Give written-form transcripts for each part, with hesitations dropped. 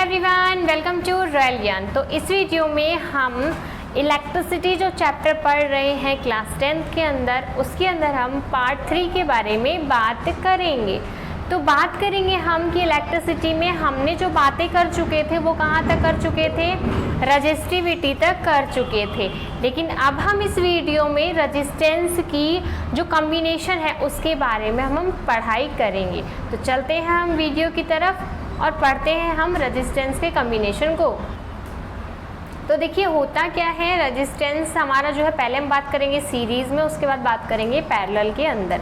Everyone, welcome to royal ज्ञान। तो इस वीडियो में हम इलेक्ट्रिसिटी जो चैप्टर पढ़ रहे हैं क्लास 10th के अंदर, उसके अंदर हम पार्ट 3 के बारे में बात करेंगे। तो बात करेंगे हम कि इलेक्ट्रिसिटी में हमने जो बातें कर चुके थे वो कहाँ तक कर चुके थे, रजिस्टिविटी तक कर चुके थे। लेकिन अब हम इस वीडियो में रजिस्टेंस की जो कॉम्बिनेशन है उसके बारे में हम पढ़ाई करेंगे। तो चलते हैं हम वीडियो की तरफ और पढ़ते हैं हम रेजिस्टेंस के कॉम्बिनेशन को। तो देखिए होता क्या है, रेजिस्टेंस हमारा जो है पहले हम बात करेंगे सीरीज़ में, उसके बाद बात करेंगे पैरेलल के अंदर।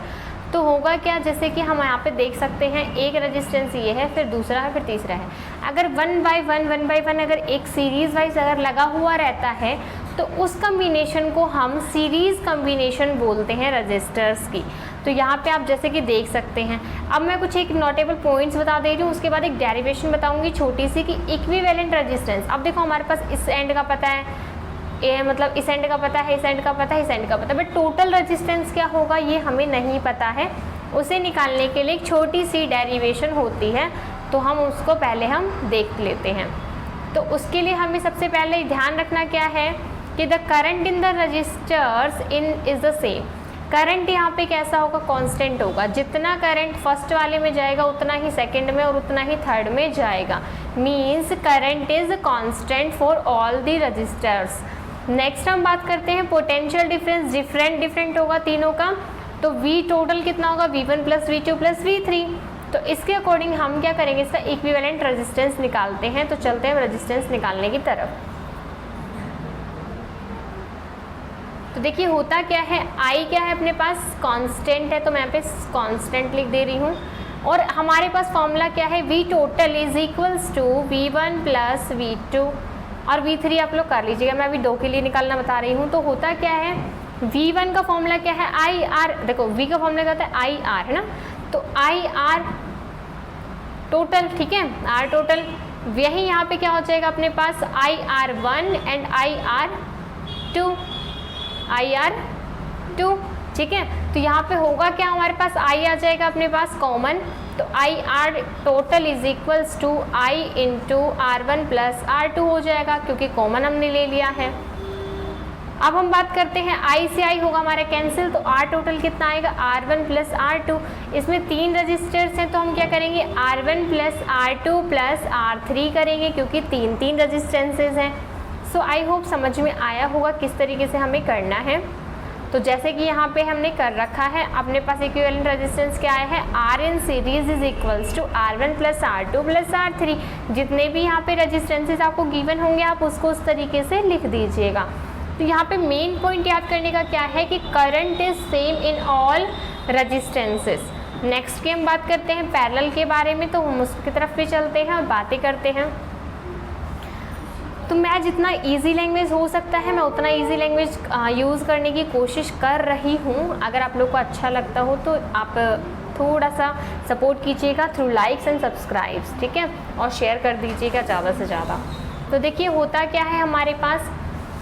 तो होगा क्या, जैसे कि हम यहाँ पे देख सकते हैं एक रेजिस्टेंस ये है, फिर दूसरा है, फिर तीसरा है। अगर वन बाय वन अगर एक सीरीज़ वाइज अगर लगा हुआ रहता है तो उस कॉम्बिनेशन को हम सीरीज़ कॉम्बिनेशन बोलते हैं रजिस्टर्स की। तो यहाँ पे आप जैसे कि देख सकते हैं, अब मैं कुछ एक नोटेबल पॉइंट्स बता दे रही हूँ, उसके बाद एक डेरिवेशन बताऊँगी छोटी सी कि इक्विवेलेंट रेजिस्टेंस। अब देखो हमारे पास इस एंड का पता है, ये मतलब इस एंड का पता है, इस एंड का पता है, इस एंड का पता है, बट टोटल रेजिस्टेंस क्या होगा ये हमें नहीं पता है। उसे निकालने के लिए एक छोटी सी डेरिवेशन होती है, तो हम उसको पहले हम देख लेते हैं। तो उसके लिए हमें सबसे पहले ध्यान रखना क्या है कि the current in the registers in is the same. Current यहाँ पे कैसा होगा, कांस्टेंट होगा। जितना करंट फर्स्ट वाले में जाएगा उतना ही सेकंड में और उतना ही थर्ड में जाएगा। Means current is constant for all the registers. Next हम बात करते हैं पोटेंशियल डिफरेंस। डिफरेंट होगा तीनों का। तो V टोटल कितना होगा, V1 plus V2 plus V3। तो इसके अकॉर्डिंग हम क्या करेंगे, इसका इक्विवेलेंट रेजिस्टेंस निकालते हैं। तो चलते हैं रेजिस्टेंस निकालने की तरफ। तो देखिए होता क्या है, I क्या है अपने पास, कांस्टेंट है, तो मैं यहाँ पे कांस्टेंट लिख दे रही हूँ। और हमारे पास फॉर्मूला क्या है, V total is equals to V1 plus V2 और V3 आप लोग कर लीजिएगा, मैं अभी 2 के लिए निकालना बता रही हूँ। तो होता क्या है, V1 का फॉर्मूला क्या है, IR। देखो V का फॉर्मूला क्या होता है, IR है ना, तो IR टोटल, ठीक है, R टोटल। यही यहाँ पे क्या हो जाएगा अपने पास, IR1 एंड IR2, ठीक है। तो यहाँ पे होगा क्या, हमारे पास I आ जाएगा अपने पास कॉमन, तो IR total is equals to I into R1 plus R2 हो जाएगा, क्योंकि कॉमन हमने ले लिया है। अब हम बात करते हैं I से I होगा हमारा कैंसिल, तो R टोटल कितना आएगा, R1 प्लस R2। इसमें 3 रजिस्टर्स हैं, तो हम क्या करेंगे, R1 plus R2 plus R3 करेंगे, क्योंकि 3 रजिस्टेंसेज हैं। सो आई होप समझ में आया होगा किस तरीके से हमें करना है। तो जैसे कि यहाँ पे हमने कर रखा है, अपने पास इक्विवेलेंट रेजिस्टेंस क्या है, R in series is equals to R1 plus R2 plus R3। जितने भी यहाँ पे रेजिस्टेंसेज आपको गिवन होंगे आप उसको उस तरीके से लिख दीजिएगा। तो यहाँ पे मेन पॉइंट याद करने का क्या है कि current is same in all resistances. Next की हम बात करते हैं पैरेलल के बारे में, तो हम उसकी तरफ भी चलते हैं और बातें करते हैं। तो मैं जितना इजी लैंग्वेज हो सकता है मैं उतना इजी लैंग्वेज यूज़ करने की कोशिश कर रही हूँ। अगर आप लोग को अच्छा लगता हो तो आप थोड़ा सा सपोर्ट कीजिएगा थ्रू लाइक्स एंड सब्सक्राइब्स, ठीक है, और शेयर कर दीजिएगा ज़्यादा से ज़्यादा। तो देखिए होता क्या है, हमारे पास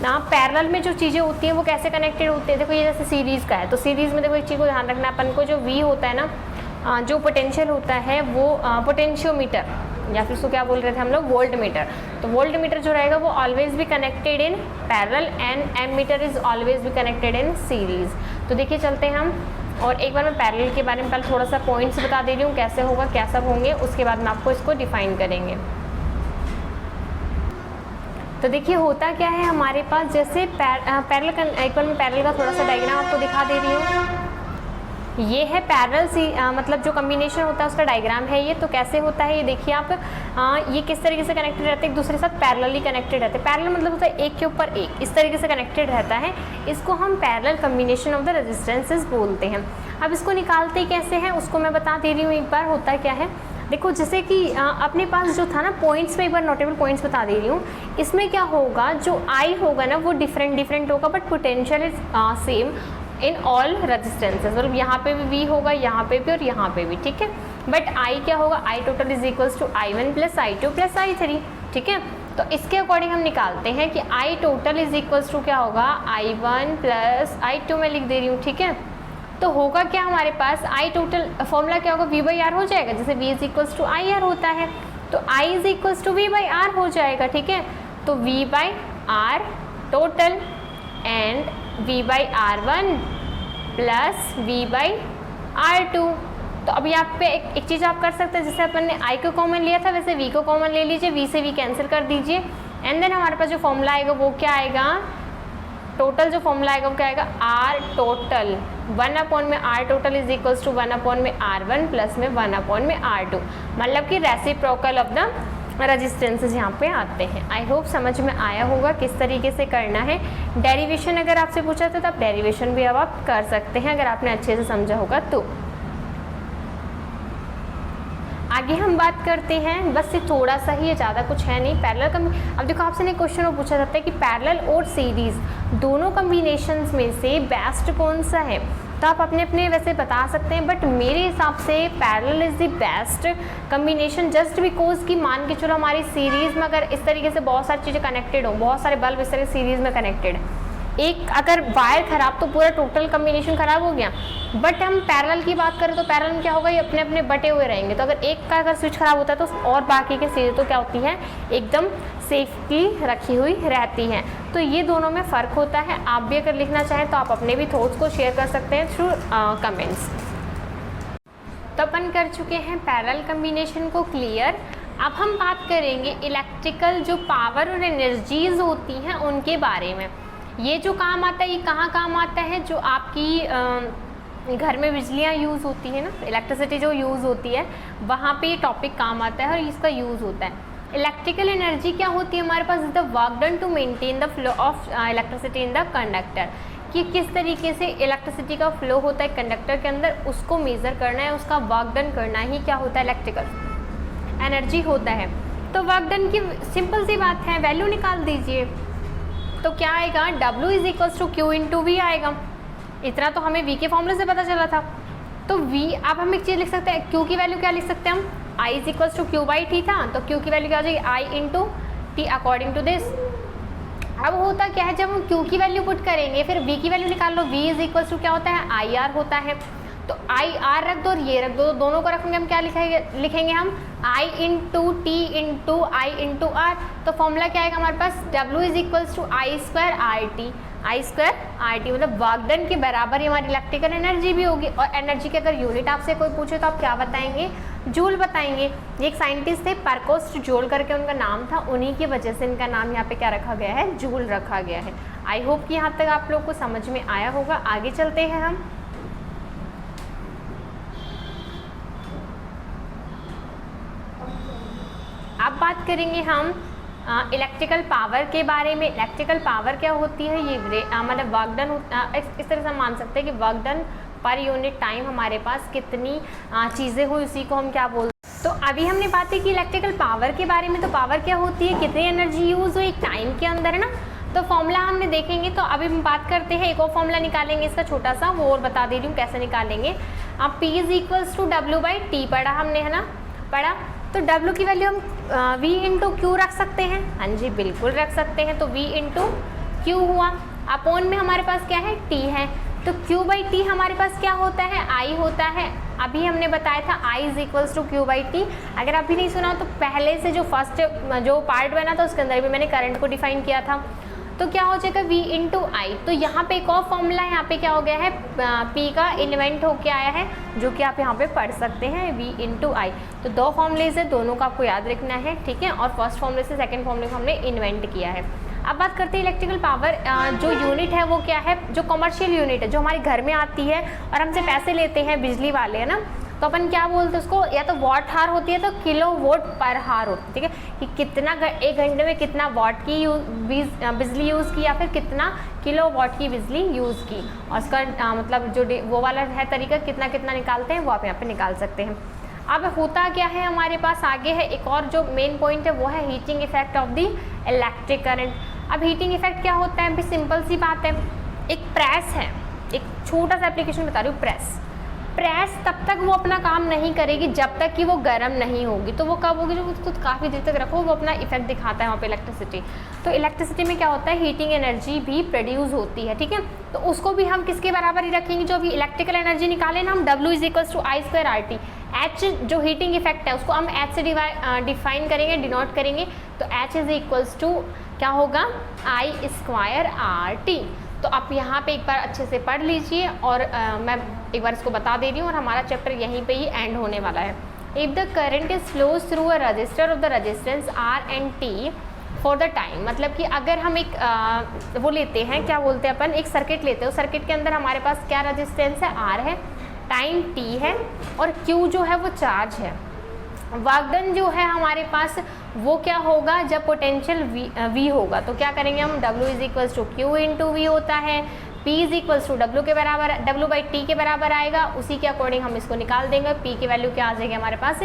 ना पैरेलल में जो चीज़ें होती हैं वो कैसे कनेक्टेड होती है। देखो ये जैसे सीरीज़ का है, तो सीरीज़ में देखो एक चीज़ को ध्यान रखना, अपन को जो V होता है ना, जो पोटेंशियल होता है वो पोटेंशियोमीटर, या फिर उसको क्या बोल रहे थे हम लोग, वोल्ट मीटर। तो वोल्ट मीटर जो रहेगा वो ऑलवेज भी connected in parallel and ammeter is always भी कनेक्टेड इन सीरीज। तो देखिए चलते हैं हम, और एक बार मैं पैरेलल के बारे में पहले थोड़ा सा पॉइंट्स बता दे रही हूँ कैसे होगा, क्या सब होंगे, उसके बाद में आपको इसको डिफाइन करेंगे। तो देखिए होता क्या है, हमारे पास जैसे पैरेलल एक बार मैं पैरेलल का थोड़ा सा डायग्राम आपको दिखा दे रही हूँ। ये है पैरेलल मतलब जो कॉम्बिनेशन होता है उसका डायग्राम है ये। तो कैसे होता है ये देखिए आप, ये किस तरीके से कनेक्टेड रहते हैं एक दूसरे के साथ, पैरेलली कनेक्टेड रहते हैं। पैरेलल मतलब होता है एक के ऊपर एक, इस तरीके से कनेक्टेड रहता है। इसको हम parallel combination of the resistances बोलते हैं। अब इसको निकालते कैसे हैं उसको मैं बता दे रही हूँ एक बार। होता क्या है, देखो जैसे कि अपने पास जो था ना पॉइंट्स में, एक बार नोटेबल पॉइंट्स बता दे रही हूँ। इसमें क्या होगा, जो I होगा ना वो डिफरेंट होगा, but potential is same in all resistances. मतलब यहाँ पे भी V होगा, यहाँ पे भी और यहाँ पे भी, ठीक है। बट I क्या होगा, I total is equals to I1 plus I2 plus I3, ठीक है। तो इसके अकॉर्डिंग हम निकालते हैं कि I total is equals to क्या होगा, I1 प्लस I2 में लिख दे रही हूँ, ठीक है। तो होगा क्या हमारे पास, I टोटल फॉर्मूला क्या होगा, V बाई R हो जाएगा, जैसे V is equals to IR होता है। तो I is equals to V by R हो जाएगा, ठीक है। तो V by R total and V by R1 plus V by R2। तो अब यहाँ पे एक चीज़ आप कर सकते हैं, जैसे अपन ने I को कॉमन लिया था वैसे V को कॉमन ले लीजिए, V से V कैंसिल कर दीजिए एंड देन हमारे पास जो फॉर्मूला आएगा वो क्या आएगा, टोटल जो फॉर्मूला आएगा वो क्या आएगा, R टोटल 1 में R total is equals to 1 में R1 प्लस में 1 में R2, मतलब कि रेसिप्रोकल ऑफ द रेजिस्टेंसेस यहाँ पे आते हैं। आई होप समझ में आया होगा किस तरीके से करना है। डेरिवेशन अगर आपसे पूछा था तो आप डेरिवेशन भी अब आप कर सकते हैं अगर आपने अच्छे से समझा होगा तो। आगे हम बात करते हैं, बस ये थोड़ा सा ही है, ज़्यादा कुछ है नहीं। पैरेलल अब देखो आपसे एक क्वेश्चन और पूछा जाता है कि पैरेलल और सीरीज़ दोनों कम्बिनेशंस में से बेस्ट कौन सा है, तो आप अपने अपने वैसे बता सकते हैं, बट मेरे हिसाब से parallel is the best combination just because कि मान के चलो हमारी सीरीज़ में अगर इस तरीके से बहुत सारी चीज़ें कनेक्टेड हो, बहुत सारे बल्ब इस तरह सीरीज़ में कनेक्टेड है, एक अगर वायर खराब तो पूरा टोटल कम्बिनेशन खराब हो गया। बट हम पैरेलल की बात करें तो पैरेलल में क्या होगा, ये अपने अपने बटे हुए रहेंगे, तो अगर एक का अगर स्विच खराब होता है तो और बाकी के सीरीज तो क्या होती है, एकदम सेफली रखी हुई रहती हैं। तो ये दोनों में फ़र्क होता है। आप भी अगर लिखना चाहें तो आप अपने भी थॉट्स को शेयर कर सकते हैं थ्रू कमेंट्स। तो अपन कर चुके हैं पैरेलल कम्बिनेशन को क्लियर। अब हम बात करेंगे इलेक्ट्रिकल जो पावर और एनर्जीज होती हैं उनके बारे में। ये जो काम आता है ये कहाँ काम आता है, जो आपकी घर में बिजलियाँ यूज़ होती है ना, इलेक्ट्रिसिटी जो यूज़ होती है वहाँ पे ये टॉपिक काम आता है और इसका यूज़ होता है। इलेक्ट्रिकल एनर्जी क्या होती है हमारे पास, the work done to maintain the flow of electricity in the conductor, कि किस तरीके से इलेक्ट्रिसिटी का फ्लो होता है कंडक्टर के अंदर, उसको मेज़र करना है, उसका वर्क डन करना ही क्या होता है, इलेक्ट्रिकल एनर्जी होता है। तो वर्क डन की सिंपल सी बात है, वैल्यू निकाल दीजिए, तो क्या आएगा, W is equals to Q into V आएगा। इतना तो हमें V के फॉर्मूले से पता चला था। तो V, अब हम एक चीज़ लिख सकते हैं, Q की वैल्यू क्या लिख सकते हैं हम, I is equals to Q by T था, तो Q की वैल्यू क्या हो जाएगी, I into T according to this. अब होता क्या है, जब हम Q की वैल्यू पुट करेंगे फिर V की वैल्यू निकाल लो, V इज इक्वल्स टू क्या होता है, IR होता है। तो IR रख दो और ये रख दो, तो दोनों को रखेंगे हम क्या लिखेंगे हम I into T into I into R। तो फॉर्मूला क्या आएगा हमारे पास, W is equals to I square R T, I square R T, मतलब वर्क डन के बराबर ही हमारी इलेक्ट्रिकल एनर्जी भी होगी। और एनर्जी के अगर यूनिट आपसे कोई पूछे तो आप क्या बताएंगे, जूल बताएंगे। ये एक साइंटिस्ट थे परकोस्ट जूल करके उनका नाम था, उन्हीं की वजह से इनका नाम यहाँ पे क्या रखा गया है, जूल रखा गया है। आई होप कि यहाँ तक आप लोग को समझ में आया होगा। आगे चलते हैं हम। अब बात करेंगे हम इलेक्ट्रिकल पावर के बारे में। इलेक्ट्रिकल पावर क्या होती है, ये मतलब वर्क डन, इस तरह से हम मान सकते हैं कि work done per unit time हमारे पास कितनी चीज़ें हुई उसी को हम क्या बोलते हैं। तो अभी हमने बात की इलेक्ट्रिकल पावर के बारे में, तो पावर क्या होती है, कितनी एनर्जी यूज़ हुई टाइम के अंदर, है ना। तो फॉर्मूला हमने देखेंगे, तो अभी हम बात करते हैं, एक और फॉर्मूला निकालेंगे इसका छोटा सा, वो और बता दे रही हूँ कैसे निकालेंगे। अब P is equals to W by T पढ़ा हमने, है ना, पढ़ा। तो W की वैल्यू हम V इंटू क्यू रख सकते हैं, हाँ जी बिल्कुल रख सकते हैं। तो V इंटू क्यू हुआ, अपॉन में हमारे पास क्या है, T है, तो Q बाई टी हमारे पास क्या होता है, I होता है। अभी हमने बताया था I is equals to Q by T. अगर अभी नहीं सुना तो पहले से जो फर्स्ट जो पार्ट बना था उसके अंदर भी मैंने करंट को डिफाइन किया था। तो क्या हो जाएगा, V इंटू आई। तो यहाँ पे एक और फॉर्मूला है, यहाँ पे क्या हो गया है, P का इन्वेंट होके आया है, जो कि आप यहाँ पे पढ़ सकते हैं, V इंटू आई। तो दो फॉर्मूलेज है, दोनों को आपको याद रखना है, ठीक है। और फर्स्ट फॉर्मूले से सेकंड फॉर्मूले को हमने इन्वेंट किया है। अब बात करते हैं इलेक्ट्रिकल पावर, जो यूनिट है वो क्या है, जो कमर्शियल यूनिट है, जो हमारे घर में आती है और हमसे पैसे लेते हैं बिजली वाले, है ना, तो अपन क्या बोलते हैं उसको, या तो वॉट हार होती है तो किलो वोट पर हार होती है, ठीक है, कि कितना एक घंटे में कितना वॉट की बिजली यूज़ की या फिर कितना किलो वॉट की बिजली यूज़ की, और उसका मतलब जो वो वाला है तरीका कितना कितना निकालते हैं वो आप यहाँ पे निकाल सकते हैं। अब होता क्या है हमारे पास आगे है एक और जो मेन पॉइंट है, वो है heating effect of the electric current. अब हीटिंग इफेक्ट क्या होता है, भी सिंपल सी बात है, एक प्रेस है, एक छोटा सा एप्लीकेशन बता रही हूँ, प्रेस तब तक वो अपना काम नहीं करेगी जब तक कि वो गर्म नहीं होगी। तो वो कब होगी, जब उसको काफ़ी देर तक रखो, वो अपना इफेक्ट दिखाता है वहाँ पे इलेक्ट्रिसिटी। तो इलेक्ट्रिसिटी में क्या होता है, हीटिंग एनर्जी भी प्रोड्यूस होती है, ठीक है। तो उसको भी हम किसके बराबर ही रखेंगे, जो अभी इलेक्ट्रिकल एनर्जी निकाले ना हम, W is equals to I square R T. H जो हीटिंग इफेक्ट है उसको हम H से डिफाइन करेंगे, डिनोट करेंगे, तो H इज इक्वल्स टू क्या होगा, I स्क्वायर RT। तो आप यहाँ पे एक बार अच्छे से पढ़ लीजिए और मैं एक बार इसको बता दे रही हूँ और हमारा चैप्टर यहीं पे ही एंड होने वाला है। If the current is flows through a resistor of the resistance R and T for the time, मतलब कि अगर हम एक वो लेते हैं, क्या बोलते हैं अपन, एक सर्किट लेते हैं, उस सर्किट के अंदर हमारे पास क्या रेजिस्टेंस है, R है, टाइम T है और Q जो है वो चार्ज है। वर्क डन जो है हमारे पास वो क्या होगा, जब पोटेंशियल V होगा तो क्या करेंगे हम, W is equals to Q into V होता है, P is equals to W के बराबर, W बाई T के बराबर आएगा, उसी के अकॉर्डिंग हम इसको निकाल देंगे। P की वैल्यू क्या आ जाएगी हमारे पास,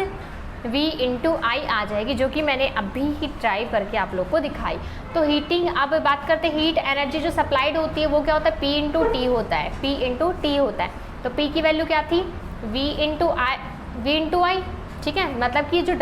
V इंटू आई आ जाएगी, जो कि मैंने अभी ही ट्राई करके आप लोग को दिखाई। तो हीटिंग, अब बात करते हैं हीट एनर्जी जो सप्लाइड होती है वो क्या होता है, P इंटू टी होता है, P इंटू टी होता है। तो P की वैल्यू क्या थी, V इंटू आई, ठीक है, मतलब कि जो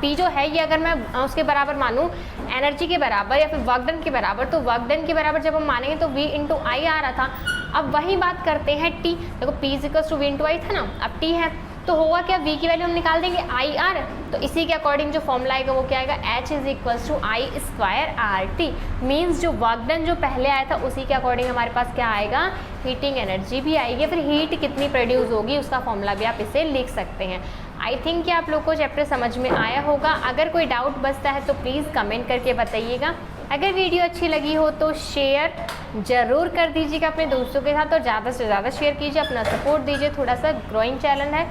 P जो है ये अगर मैं उसके बराबर मानूँ एनर्जी के बराबर या फिर वर्क डन के बराबर, तो वर्क डन के बराबर जब हम मानेंगे तो V इंटू आई आ रहा था। अब वही बात करते हैं T, देखो P is equals to V into I था ना, अब T है तो होगा क्या, V की वैल्यू हम निकाल देंगे IR, तो इसी के अकॉर्डिंग जो फॉर्मूला आएगा वो क्या आएगा, H is equals to I square RT। Means जो वर्क डन जो पहले आया था उसी के अकॉर्डिंग हमारे पास क्या आएगा, हीटिंग एनर्जी भी आएगी, फिर हीट कितनी प्रोड्यूस होगी उसका फॉर्मूला भी आप इसे लिख सकते हैं। आई थिंक कि आप लोग को चैप्टर समझ में आया होगा। अगर कोई डाउट बचता है तो प्लीज़ कमेंट करके बताइएगा। अगर वीडियो अच्छी लगी हो तो शेयर ज़रूर कर दीजिएगा अपने दोस्तों के साथ और ज़्यादा से ज़्यादा शेयर कीजिए, अपना सपोर्ट दीजिए, थोड़ा सा ग्रोइंग चैनल है।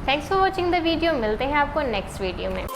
Thanks for watching the video, मिलते हैं आपको नेक्स्ट वीडियो में।